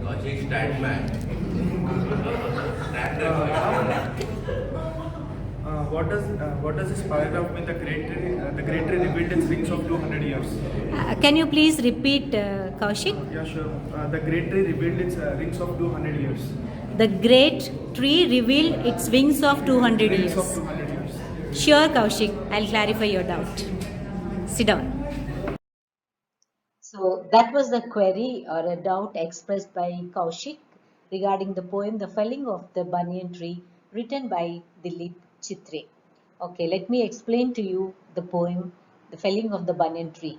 Kaushik Standman. What does this paragraph mean? The great tree rebuilt its rings of 200 years. Can you please repeat, Kaushik? Yeah, sure. The great tree rebuilt its rings of 200 years. The great tree revealed its wings of 200 Rings of years. 200 years. Sure, Kaushik. I'll clarify your doubt. Sit down. So that was the query or a doubt expressed by Kaushik regarding the poem The Felling of the Banyan Tree, written by Dilip Chitre. Okay, let me explain to you the poem The Felling of the Banyan Tree.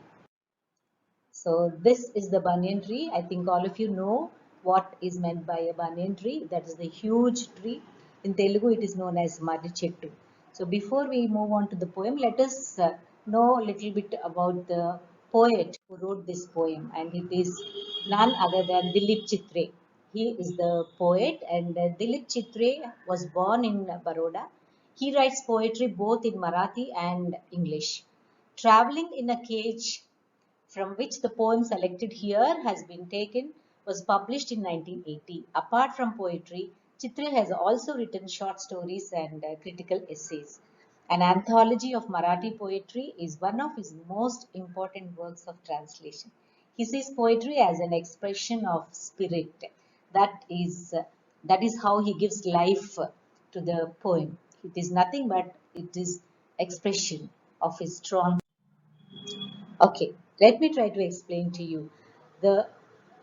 So this is the banyan tree. I think all of you know what is meant by a banyan tree. That is the huge tree. In Telugu, it is known as Madi Chettu. So before we move on to the poem, let us know a little bit about the poet who wrote this poem, and it is none other than Dilip Chitre. He is the poet, and Dilip Chitre was born in Baroda. He writes poetry both in Marathi and English. Traveling in a cage, from which the poem selected here has been taken, was published in 1980. Apart from poetry, Chitre has also written short stories and critical essays. An anthology of Marathi poetry is one of his most important works of translation. He sees poetry as an expression of spirit. That is, that is how he gives life to the poem. It is nothing but it is expression of his strong. Okay, let me try to explain to you the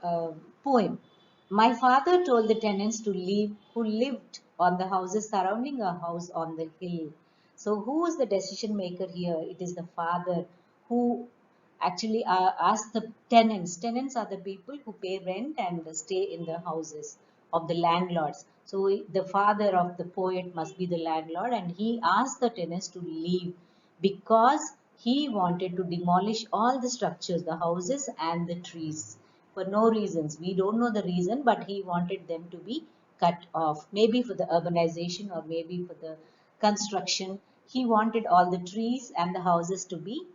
uh, poem. My father told the tenants to leave who lived on the houses surrounding a house on the hill. So, who is the decision maker here? It is the father who actually asked the tenants. Tenants are the people who pay rent and stay in the houses of the landlords. So, the father of the poet must be the landlord, and he asked the tenants to leave because he wanted to demolish all the structures, the houses and the trees for no reasons. We don't know the reason, but he wanted them to be cut off. Maybe for the urbanization or maybe for the construction. He wanted all the trees and the houses to be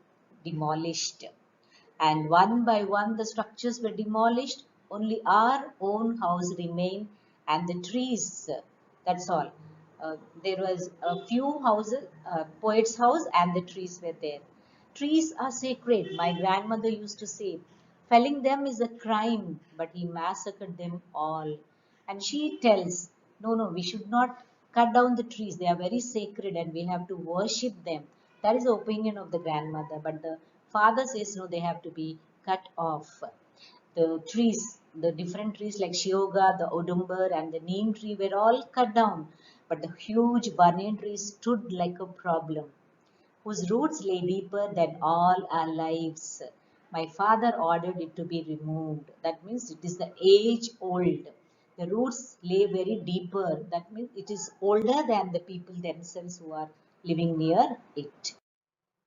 demolished. And one by one, the structures were demolished. Only our own house remained and the trees. That's all. There was a few houses, poet's house, and the trees were there. Trees are sacred, my grandmother used to say. Felling them is a crime, but he massacred them all. And she tells, no, no, we should not cut down the trees. They are very sacred and we have to worship them. That is the opinion of the grandmother. But the father says, no, they have to be cut off. The trees, the different trees like Shioga, the Odumber, and the neem tree were all cut down. But the huge banyan tree stood like a problem whose roots lay deeper than all our lives. My father ordered it to be removed. That means it is the age old. The roots lay very deeper. That means it is older than the people themselves who are living near it.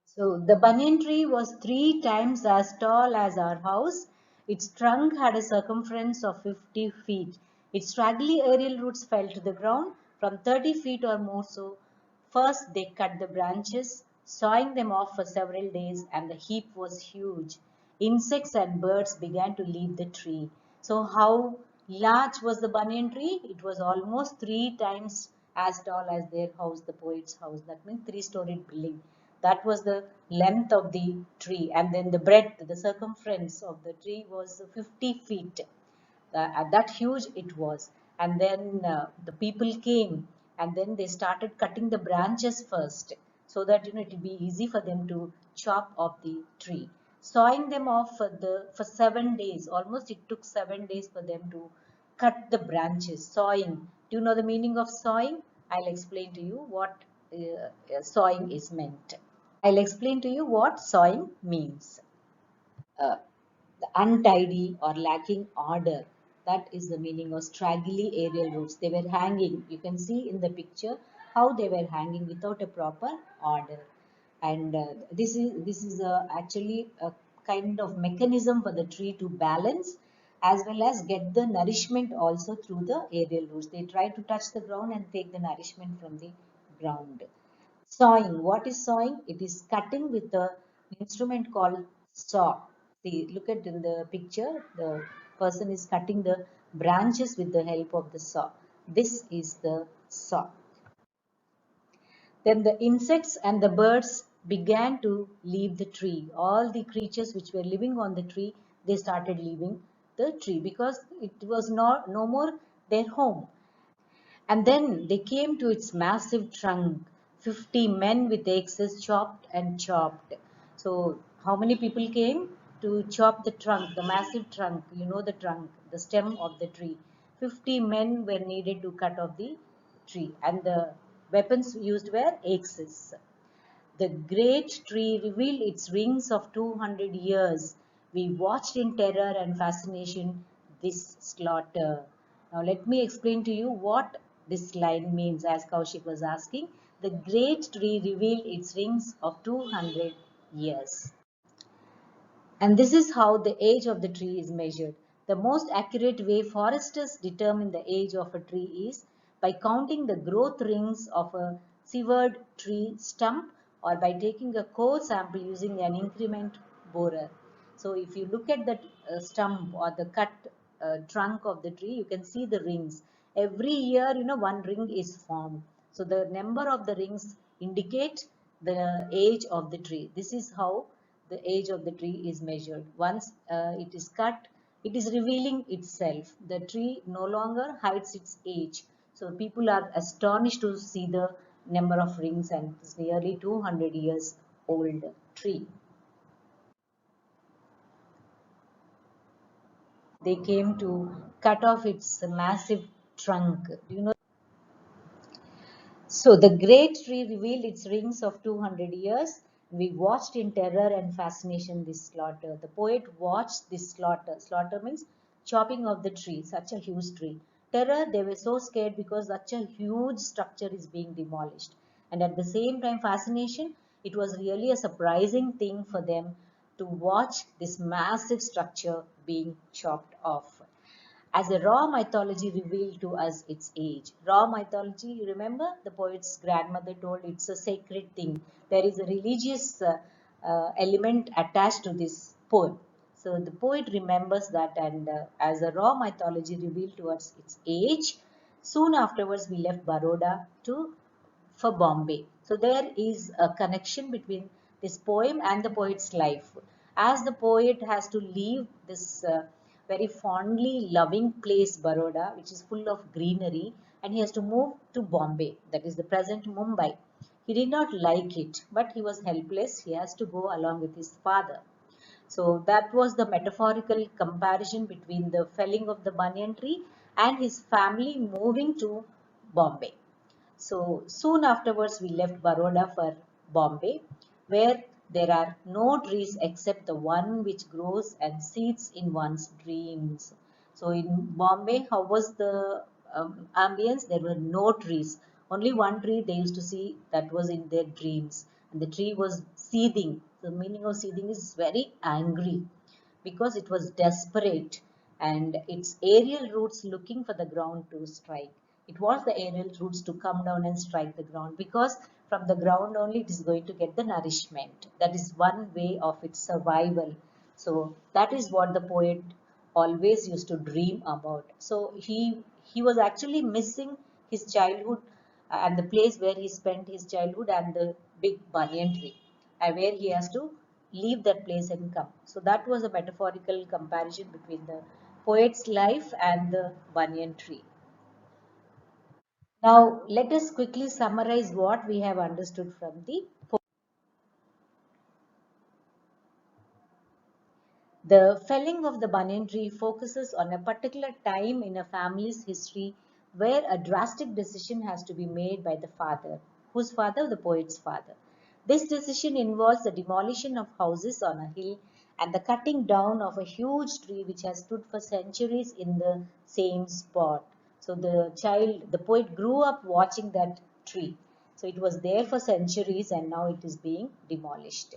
So the banyan tree was 3 times as tall as our house. Its trunk had a circumference of 50 feet. Its straggly aerial roots fell to the ground from 30 feet or more. So first they cut the branches, sawing them off for several days, and the heap was huge. Insects and birds began to leave the tree. So how large was the banyan tree? It was almost 3 times as tall as their house, the poet's house. That means three-storied building. That was the length of the tree, and then the breadth, the circumference of the tree was 50 feet. That huge it was. And then the people came, and then they started cutting the branches first, so that it would be easy for them to chop off the tree. Sawing them off for 7 days. Almost it took 7 days for them to cut the branches. Sawing. Do you know the meaning of sawing? I'll explain to you what sawing is meant. I'll explain to you what sawing means. Uh, the untidy or lacking order. That is the meaning of straggly aerial roots. They were hanging. You can see in the picture how they were hanging without a proper order. And this is actually a kind of mechanism for the tree to balance as well as get the nourishment also through the aerial roots. They try to touch the ground and take the nourishment from the ground. Sawing. What is sawing? It is cutting with the instrument called saw. See, look at in the picture, the person is cutting the branches with the help of the saw. This is the saw. Then the insects and the birds began to leave the tree. All the creatures which were living on the tree, they started leaving the tree because it was no more their home. And then they came to its massive trunk. 50 men with axes chopped and chopped. So, how many people came to chop the trunk, the massive trunk? You know the trunk, the stem of the tree. 50 men were needed to cut off the tree, and the weapons used were axes. The great tree revealed its rings of 200 years. We watched in terror and fascination this slaughter. Now let me explain to you what this line means, as Kaushik was asking. The great tree revealed its rings of 200 years. And this is how the age of the tree is measured. The most accurate way foresters determine the age of a tree is by counting the growth rings of a severed tree stump or by taking a core sample using an increment borer. So if you look at the stump or the cut trunk of the tree, you can see the rings. Every year, one ring is formed. So the number of the rings indicate the age of the tree. This is how the age of the tree is measured. Once it is cut, it is revealing itself. The tree no longer hides its age. So people are astonished to see the number of rings, and it's nearly 200 years old tree. They came to cut off its massive trunk. Do you know? So the great tree revealed its rings of 200 years. We watched in terror and fascination this slaughter. The poet watched this slaughter. Slaughter means chopping of the tree, such a huge tree. Terror, they were so scared because such a huge structure is being demolished. And at the same time, fascination, it was really a surprising thing for them to watch this massive structure being chopped off. As a raw mythology revealed to us its age. Raw mythology, you remember the poet's grandmother told it's a sacred thing. There is a religious element attached to this poem. So the poet remembers that, and as a raw mythology revealed to us its age, soon afterwards we left Baroda to for Bombay. So there is a connection between this poem and the poet's life. As the poet has to leave this very fondly loving place, Baroda, which is full of greenery, and he has to move to Bombay, that is the present Mumbai. He did not like it, but he was helpless. He has to go along with his father. So that was the metaphorical comparison between the felling of the banyan tree and his family moving to Bombay. So soon afterwards, we left Baroda for Bombay, where there are no trees except the one which grows and seeds in one's dreams. So in Bombay, how was the ambience? There were no trees. Only one tree they used to see that was in their dreams. And the tree was seething. The meaning of seething is very angry because it was desperate and its aerial roots looking for the ground to strike. It wants the aerial roots to come down and strike the ground because from the ground only it is going to get the nourishment. That is one way of its survival. So that is what the poet always used to dream about. So he was actually missing his childhood and the place where he spent his childhood and the big banyan tree where he has to leave that place and come. So that was a metaphorical comparison between the poet's life and the banyan tree. Now let us quickly summarize what we have understood from the poem. The felling of the banyan tree focuses on a particular time in a family's history where a drastic decision has to be made by the father. Whose father? The poet's father. This decision involves the demolition of houses on a hill and the cutting down of a huge tree which has stood for centuries in the same spot. So the poet grew up watching that tree. So it was there for centuries and now it is being demolished.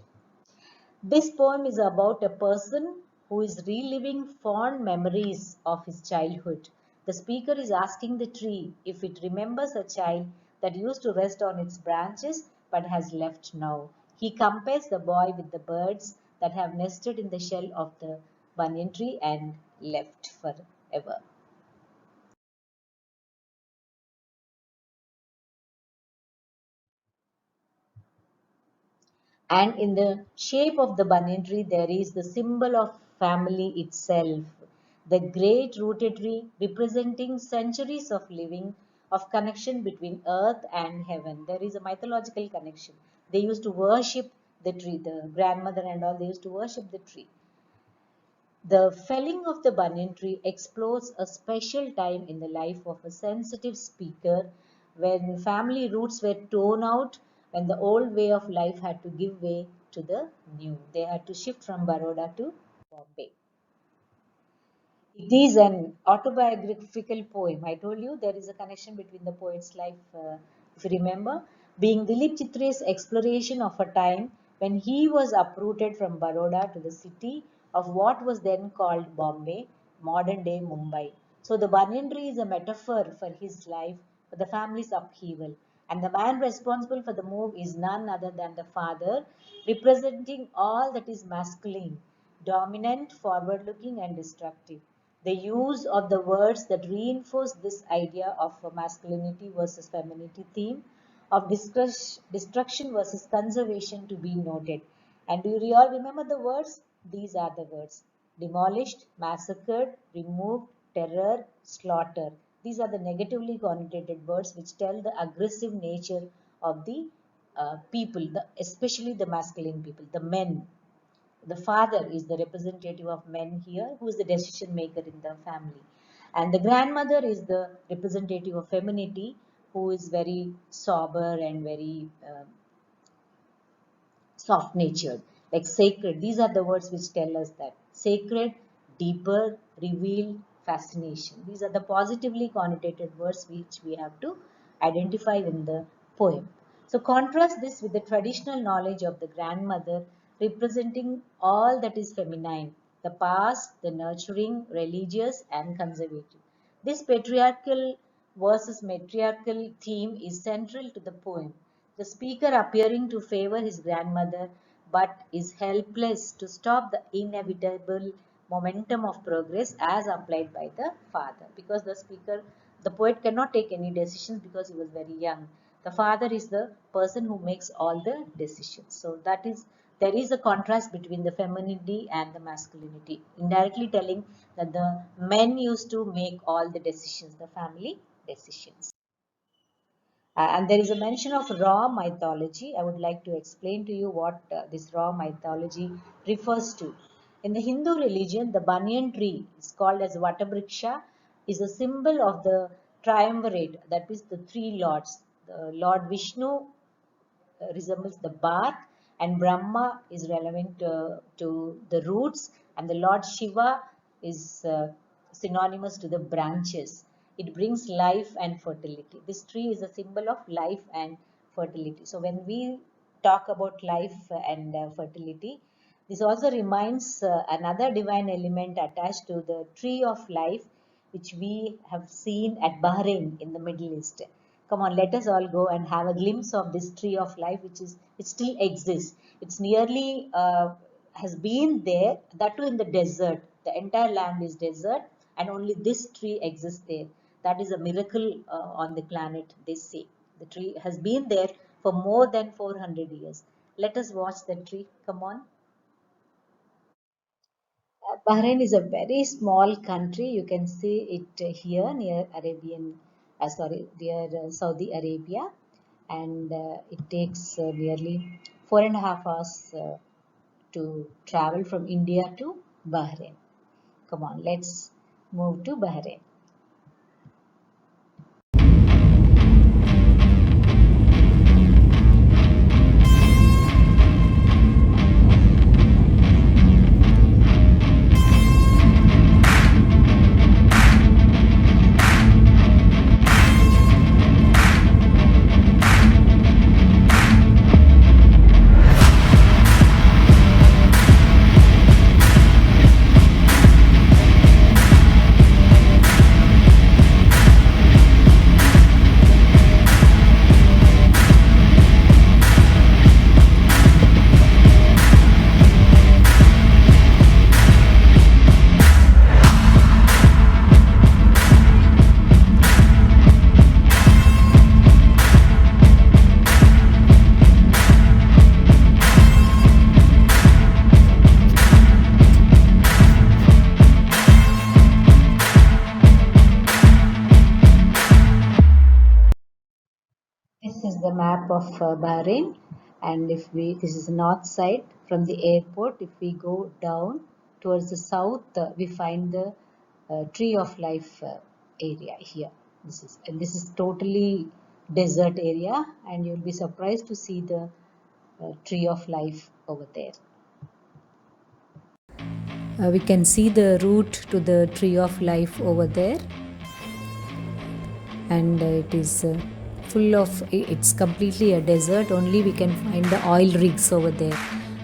This poem is about a person who is reliving fond memories of his childhood. The speaker is asking the tree if it remembers a child that used to rest on its branches but has left now. He compares the boy with the birds that have nested in the shell of the banyan tree and left forever. And in the shape of the banyan tree, there is the symbol of family itself. The great rooted tree representing centuries of living, of connection between earth and heaven. There is a mythological connection. They used to worship the tree, the grandmother and all, they used to worship the tree. The felling of the banyan tree explores a special time in the life of a sensitive speaker when family roots were torn out, when the old way of life had to give way to the new. They had to shift from Baroda to Bombay. It is an autobiographical poem. I told you there is a connection between the poet's life, if you remember, being Dilip Chitre's exploration of a time when he was uprooted from Baroda to the city of what was then called Bombay, modern day Mumbai. So the banyan tree is a metaphor for his life, for the family's upheaval. And the man responsible for the move is none other than the father, representing all that is masculine, dominant, forward looking, and destructive. The use of the words that reinforce this idea of masculinity versus femininity theme, of destruction versus conservation to be noted. And do you all remember the words? These are the words: demolished, massacred, removed, terror, slaughter. These are the negatively connotated words which tell the aggressive nature of the people, especially the masculine people, the men. The father is the representative of men here, who is the decision maker in the family. And the grandmother is the representative of femininity, who is very sober and very soft natured, like sacred. These are the words which tell us that sacred, deeper, revealed, fascination. These are the positively connotated words which we have to identify in the poem. So contrast this with the traditional knowledge of the grandmother representing all that is feminine, the past, the nurturing, religious and conservative. This patriarchal versus matriarchal theme is central to the poem, the speaker appearing to favor his grandmother but is helpless to stop the inevitable momentum of progress as applied by the father, because the poet cannot take any decisions because he was very young. The father is the person who makes all the decisions. So there is a contrast between the femininity and the masculinity, indirectly telling that the men used to make all the decisions, the family decisions. And there is a mention of raw mythology. I would like to explain to you what this raw mythology refers to. In the Hindu religion, the banyan tree is called as Vatabriksha, is a symbol of the triumvirate, that is the three lords. The Lord Vishnu resembles the bark, and Brahma is relevant to the roots, and the Lord Shiva is synonymous to the branches. It brings life and fertility. This tree is a symbol of life and fertility. So when we talk about life and fertility, this also reminds another divine element attached to the tree of life, which we have seen at Bahrain in the Middle East. Come on, let us all go and have a glimpse of this tree of life, which still exists. It's nearly has been there, that too in the desert. The entire land is desert, and only this tree exists there. That is a miracle on the planet, they say. The tree has been there for more than 400 years. Let us watch the tree. Come on. Bahrain is a very small country. You can see it here near Saudi Arabia, and it takes nearly 4.5 hours to travel from India to Bahrain. Come on, let's move to Bahrain. map of Bahrain, and this is the north side from the airport. If we go down towards the south, we find the Tree of Life area here. This is totally desert area, and you'll be surprised to see the Tree of Life over there. We can see the route to the Tree of Life over there, and it is full of, it's completely a desert. Only we can find the oil rigs over there.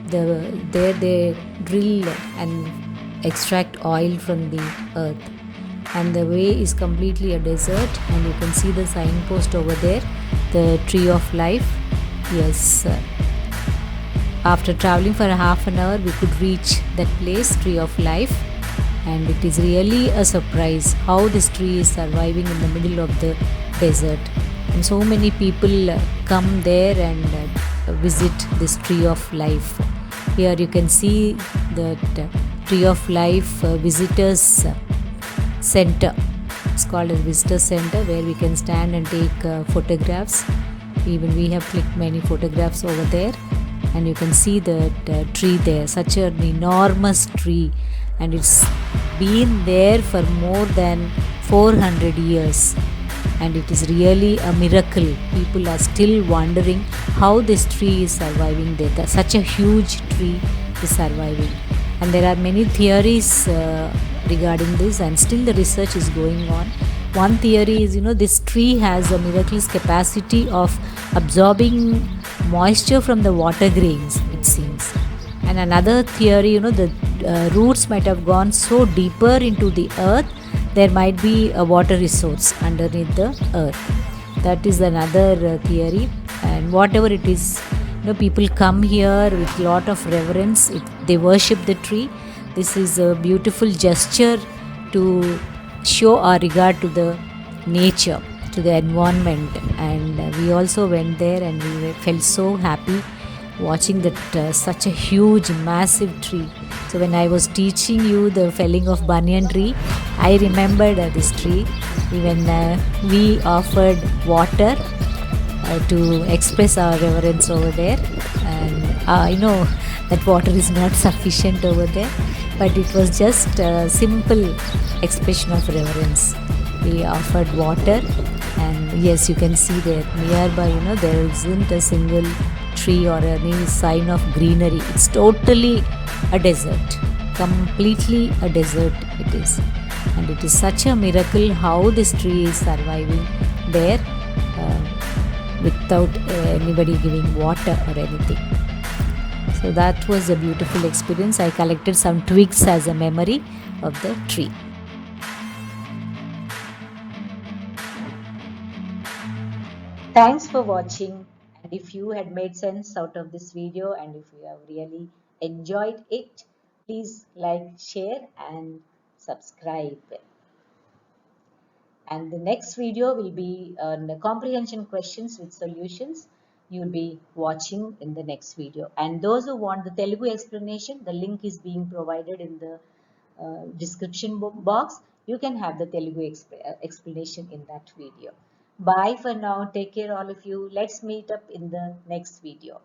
There they drill and extract oil from the earth, and the way is completely a desert. And you can see the signpost over there, the Tree of Life. Yes, after traveling for half an hour, we could reach that place, Tree of Life. And it is really a surprise how this tree is surviving in the middle of the desert. And so many people come there and visit this Tree of Life. Here you can see that Tree of Life visitors center. It's called a visitor center, where we can stand and take photographs. Even we have clicked many photographs over there. And you can see that tree there, such an enormous tree, and it's been there for more than 400 years, and it is really a miracle. People are still wondering how this tree is surviving there. Such a huge tree is surviving, and there are many theories regarding this, and still the research is going on. One theory is, this tree has a miraculous capacity of absorbing moisture from the water grains, it seems. And another theory, the roots might have gone so deeper into the earth, there might be a water resource underneath the earth. That is another theory. And whatever it is, people come here with lot of reverence. They worship the tree. This is a beautiful gesture to show our regard to the nature, to the environment. And we also went there, and we felt so happy watching that such a huge massive tree. So when I was teaching you the felling of Banyan Tree, I remembered this tree. Even we offered water to express our reverence over there. And I know that water is not sufficient over there, but it was just a simple expression of reverence. We offered water, and yes, you can see there nearby, there isn't a single tree or any sign of greenery. It's totally a desert, completely a desert it is. And it is such a miracle how this tree is surviving there without anybody giving water or anything. So that was a beautiful experience. I collected some twigs as a memory of the tree. Thanks for watching, and if you had made sense out of this video, and if you have really enjoyed it, please like, share and subscribe. And the next video will be on comprehension questions with solutions. You will be watching in the next video. And those who want the Telugu explanation, the link is being provided in the description box. You can have the Telugu explanation in that video. Bye for now. Take care all of you. Let's meet up in the next video.